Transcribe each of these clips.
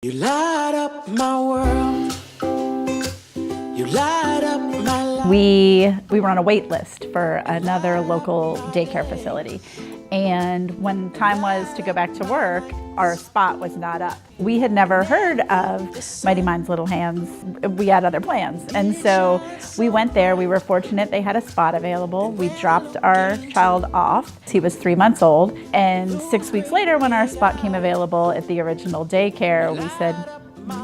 You light up my world. You light up my life. We were on a wait list for another local daycare facility. And when time was to go back to work, our spot was not up. We had never heard of Mighty Mind's Little Hands. We had other plans. And so we went there. We were fortunate they had a spot available. We dropped our child off. He was 3 months old. And 6 weeks later, when our spot came available at the original daycare, we said,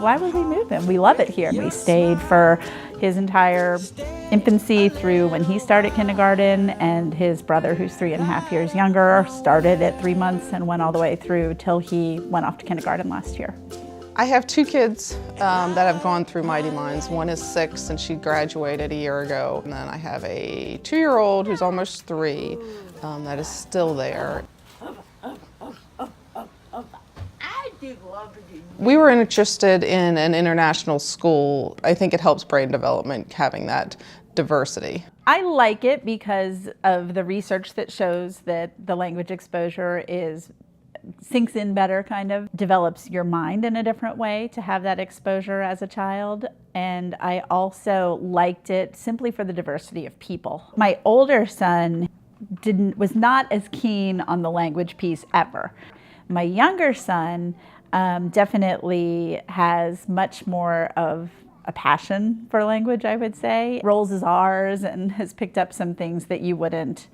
why would we move him? We love it here. We stayed for his entire infancy through when he started kindergarten, and his brother, who's 3.5 years younger, started at 3 months and went all the way through till he went off to kindergarten last year. I have two kids that have gone through Mighty Minds. One is 6 and she graduated a year ago. And then I have a 2-year-old who's almost 3 that is still there. We were interested in an international school. I think it helps brain development having that diversity. I like it because of the research that shows that the language exposure sinks in better, kind of develops your mind in a different way to have that exposure as a child. And I also liked it simply for the diversity of people. My older son was not as keen on the language piece ever. My younger son definitely has much more of a passion for language, I would say. Rolls his R's and has picked up some things that you wouldn't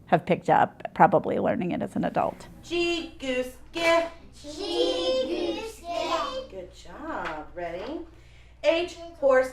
have picked up probably learning it as an adult. G, goose, get. G, goose, get. Good job. Ready? H, horse.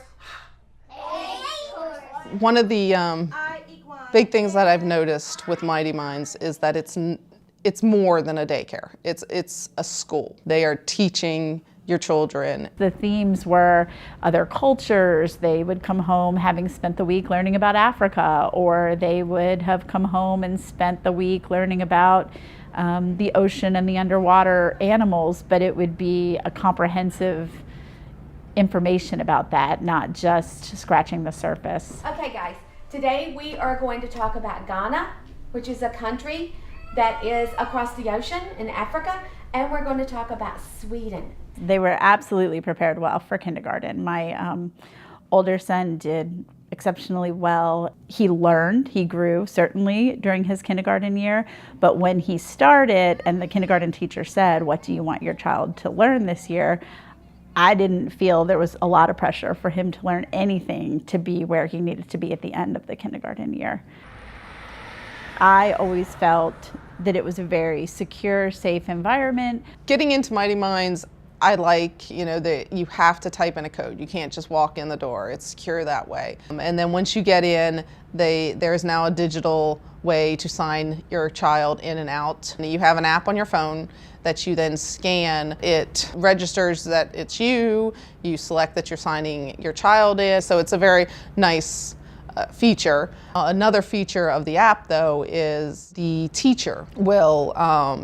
H, horse. One of the I, equine. big things that I've noticed with Mighty Minds is that it's more than a daycare. It's a school. They are teaching your children. The themes were other cultures. They would come home having spent the week learning about Africa, or they would have come home and spent the week learning about the ocean and the underwater animals, but it would be a comprehensive information about that, not just scratching the surface. Okay guys, today we are going to talk about Ghana, which is a country that is across the ocean in Africa, and we're going to talk about Sweden. They were absolutely prepared well for kindergarten. My older son did exceptionally well. He learned, he grew certainly during his kindergarten year, but when he started and the kindergarten teacher said, what do you want your child to learn this year? I didn't feel there was a lot of pressure for him to learn anything to be where he needed to be at the end of the kindergarten year. I always felt that it was a very secure, safe environment. Getting into Mighty Minds, I like, that you have to type in a code. You can't just walk in the door. It's secure that way. And then once you get in, there's now a digital way to sign your child in and out. You have an app on your phone that you then scan. It registers that it's you. You select that you're signing your child in. So it's a very nice feature. Another feature of the app, though, is the teacher will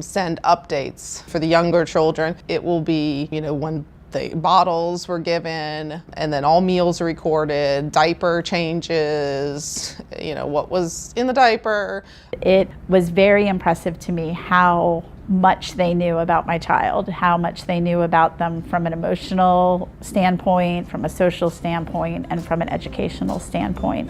send updates for the younger children. It will be, when the bottles were given, and then all meals are recorded, diaper changes, what was in the diaper. It was very impressive to me how much they knew about my child, how much they knew about them from an emotional standpoint, from a social standpoint, and from an educational standpoint.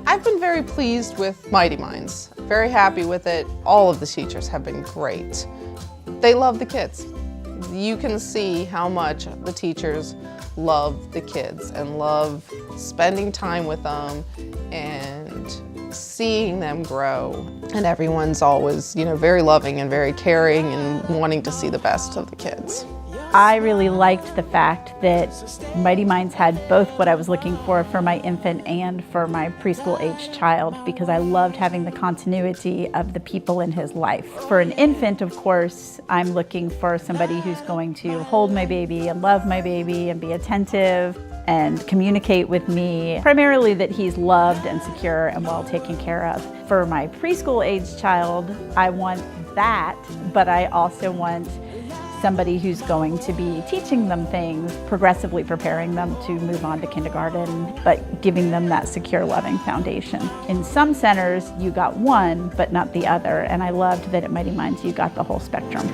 I've been very pleased with Mighty Minds, very happy with it. All of the teachers have been great. They love the kids. You can see how much the teachers love the kids and love spending time with them and seeing them grow. And everyone's always, very loving and very caring and wanting to see the best of the kids. I really liked the fact that Mighty Minds had both what I was looking for my infant and for my preschool age child, because I loved having the continuity of the people in his life. For an infant, of course, I'm looking for somebody who's going to hold my baby and love my baby and be attentive and communicate with me, primarily that he's loved and secure and well taken care of. For my preschool age child, I want that, but I also want somebody who's going to be teaching them things, progressively preparing them to move on to kindergarten, but giving them that secure, loving foundation. In some centers, you got one, but not the other, and I loved that at Mighty Minds you got the whole spectrum.